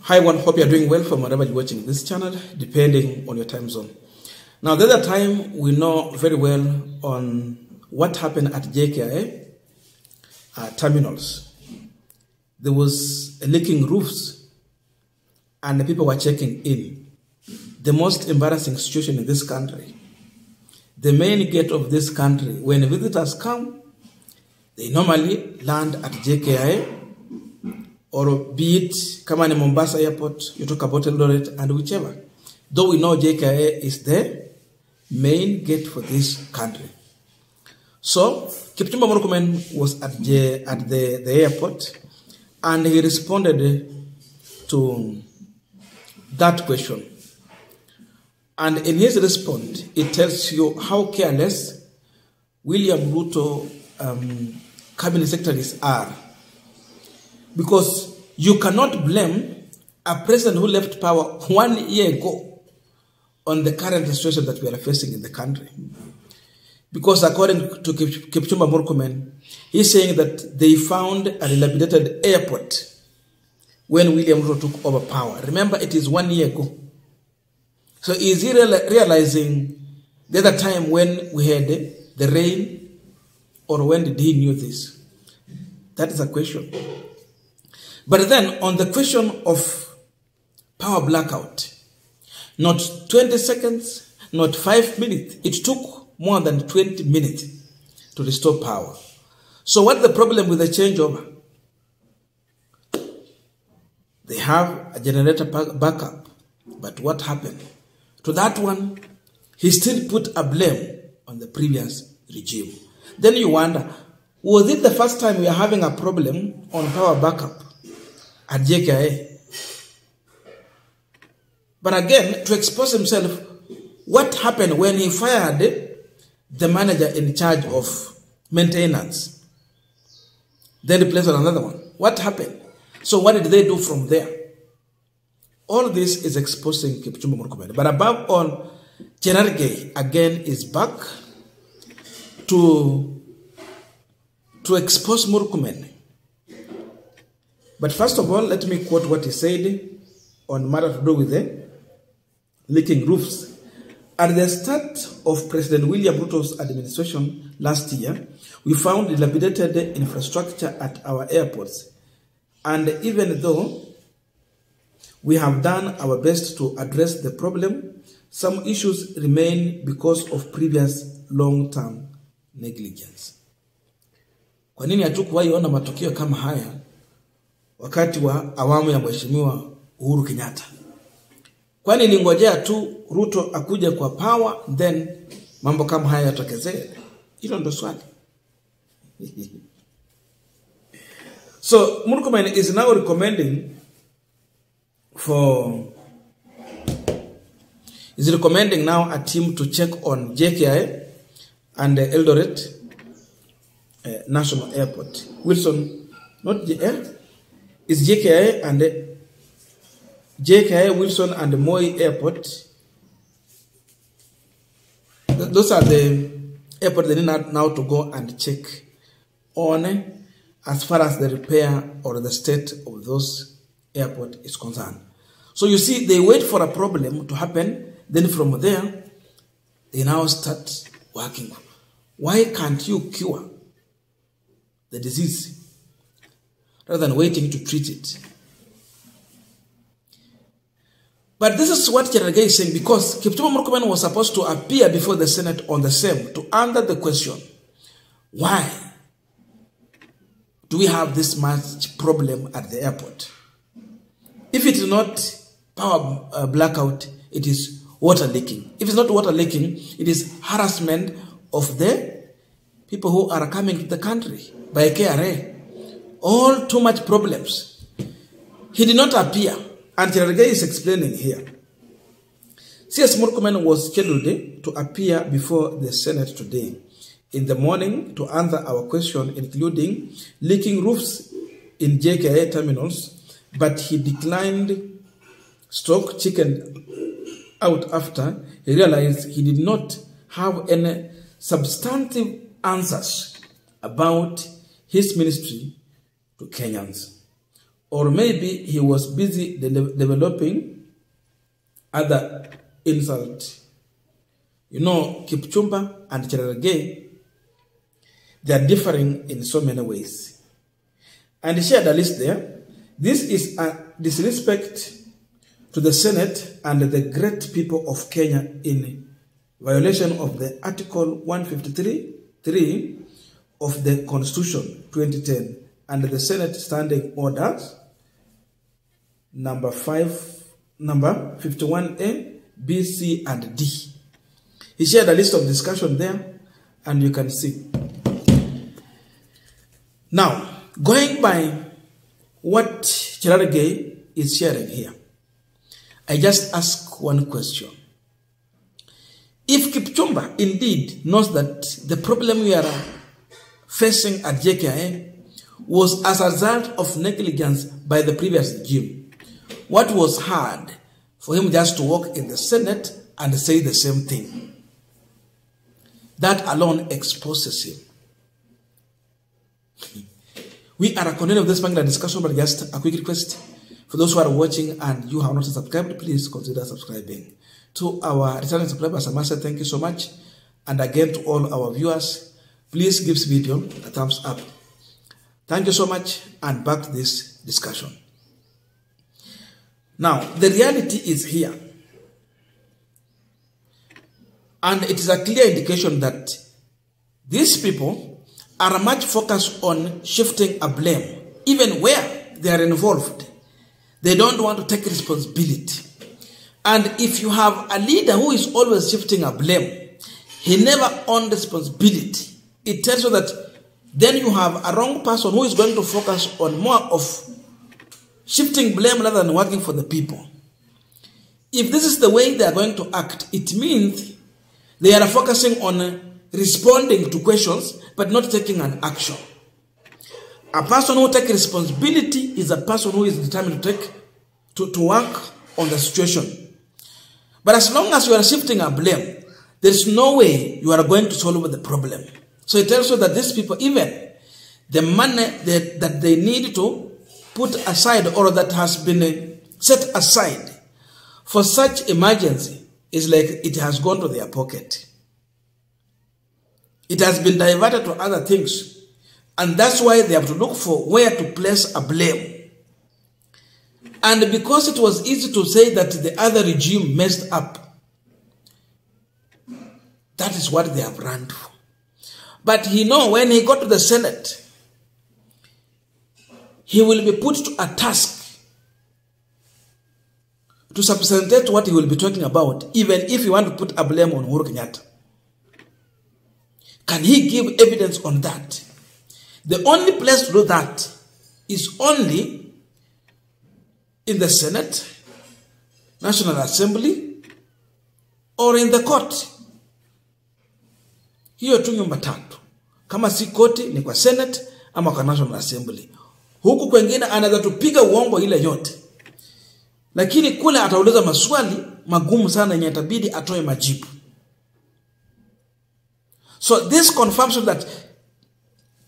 Hi everyone, hope you're doing well from wherever you're watching this channel, depending on your time zone. Now, the other time, we know very well on what happened at JKIA terminals. There was leaking roofs and the people were checking in. The most embarrassing situation in this country. The main gate of this country, when visitors come, they normally land at JKIA, or be it, come on Mombasa Airport, you talk about Eldoret and whichever. Though we know JKIA is the main gate for this country. So, Kipchumba Murkomen was at the airport and he responded to that question. And in his response, it tells you how careless William Ruto cabinet secretaries are. Because you cannot blame a president who left power 1 year ago on the current situation that we are facing in the country. Because according to Kipchumba Murkomen, he's saying that they found a dilapidated airport when William Ruto took over power. Remember, it is 1 year ago. So is he realizing the other time when we had the rain, or when did he knew this? That is a question. But then on the question of power blackout, not 20 seconds, not 5 minutes, it took more than 20 minutes to restore power. So what's the problem with the changeover? They have a generator backup, but what happened? To that one, he still put a blame on the previous regime. Then you wonder, was it the first time we are having a problem on power backup at JKIA? But again, to expose himself, what happened when he fired the manager in charge of maintenance? Then replaced another one. What happened? So what did they do from there? All this is exposing Kipchumba Murkomen. But above all, Cherargei again is back to expose Murkomen. But first of all, let me quote what he said on matter to do with the leaking roofs. At the start of President William Ruto's administration last year, we found dilapidated infrastructure at our airports. And even though we have done our best to address the problem, some issues remain because of previous long-term negligence. Kwa nini hatukuwahi ona matukio kama haya wakati wa awamu ya Mheshimiwa Uhuru Kenyatta? Kwani ilingojea tu Ruto akuje kwa power, then mambo kama haya yatokezee? Hilo ndo swali. So Murkomen is now recommending now a team to check on JKIA and Eldoret National Airport. Wilson, not JKIA, is JKIA and JKIA, Wilson and Moi Airport. Those are the airports they need now to go and check on as far as the repair or the state of those airport is concerned. So you see, they wait for a problem to happen, then from there, they now start working. Why can't you cure the disease rather than waiting to treat it? But this is what Cherargei is saying, because Kipchumba Murkomen was supposed to appear before the Senate on the same to answer the question, why do we have this much problem at the airport? If it is not power blackout, it is water leaking. If it's not water leaking, it is harassment of the people who are coming to the country by KRA. All too much problems. He did not appear, and Cherargei is explaining here. CS Murkomen was scheduled to appear before the Senate today in the morning to answer our question, including leaking roofs in JKIA terminals, but he declined, chickened out after he realized he did not have any substantive answers about his ministry to Kenyans. or maybe he was busy developing other insult. You know, Kipchumba and Cherargei, they are differing in so many ways. And he shared a list there. This is a disrespect to the Senate and the great people of Kenya in violation of the Article 153(3) of the Constitution 2010 and the Senate Standing Orders number 51A, B, C, and D. He shared a list of discussion there, and you can see. Now, going by what Cherargei is sharing here, I just ask one question. If Kipchumba indeed knows that the problem we are facing at JKIA was as a result of negligence by the previous regime, what was hard for him just to walk in the Senate and say the same thing? That alone exposes him. We are continuing this particular discussion, but just a quick request for those who are watching and you have not subscribed, please consider subscribing. To our returning subscribers, I must say thank you so much. And again to all our viewers, please give this video a thumbs up. Thank you so much, and back to this discussion. Now, the reality is here. And it is a clear indication that these people are much focused on shifting a blame, even where they are involved. They don't want to take responsibility. And if you have a leader who is always shifting a blame, he never owns responsibility. It tells you that then you have a wrong person who is going to focus on more of shifting blame rather than working for the people. If this is the way they are going to act, it means they are focusing on responding to questions but not taking an action. A person who takes responsibility is a person who is determined to work on the situation. But as long as you are shifting a blame, there is no way you are going to solve the problem. So it tells you that these people, even the money that they need to put aside or that has been set aside for such emergency is like it has gone to their pocket. It has been diverted to other things. And that's why they have to look for where to place a blame. And because it was easy to say that the other regime messed up, that is what they have run for. But he knows when he got to the Senate, he will be put to a task to substantiate what he will be talking about, even if you want to put a blame on Uhuru Kenyatta. Can he give evidence on that? The only place to do that is only in the Senate, National Assembly, or in the court. Hiyo tu nyumba tatu. Kama si koti ni kwa Senate ama kwa National Assembly. Huku kwengine anaweza tupiga uongo ile yote. Lakini kule atauliza maswali magumu sana yenye itabidi atoe majibu. So this confirms that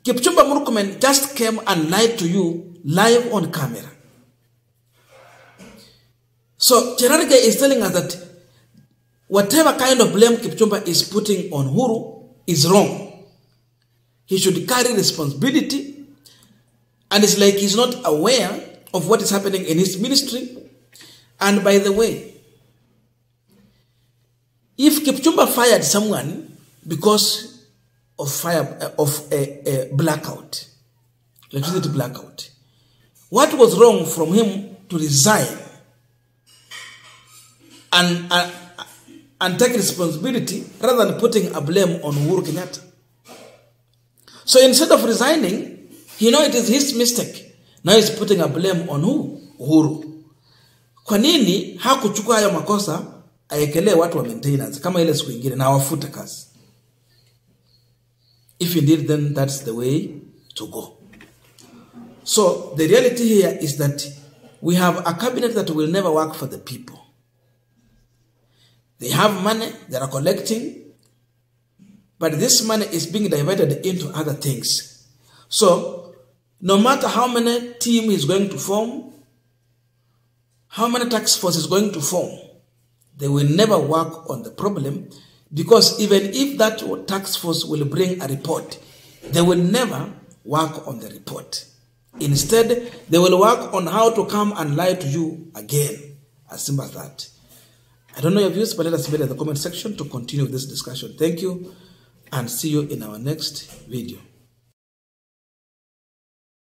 Kipchumba Murkomen just came and lied to you live on camera. So Cherargei is telling us that whatever kind of blame Kipchumba is putting on Uhuru is wrong. He should carry responsibility, and it's like he's not aware of what is happening in his ministry. And by the way, if Kipchumba fired someone because of a blackout, electricity blackout, what was wrong from him to resign and take responsibility rather than putting a blame on Uhuru Kenyatta? So instead of resigning, he knows it is his mistake. Now he's putting a blame on who? Uhuru. Kwa nini hakuchukua hayo makosa ayekelee watu wa maintenance kama ile siku nyingine na wafute kazi? If indeed, then that's the way to go. So the reality here is that we have a cabinet that will never work for the people. They have money, they are collecting, but this money is being diverted into other things. So No matter how many team is going to form, how many task force is going to form, they will never work on the problem, because even if that task force will bring a report, they will never work on the report. Instead, they will work on how to come and lie to you again. As simple as that. I don't know your views, but let us know in the comment section to continue this discussion. Thank you, and see you in our next video.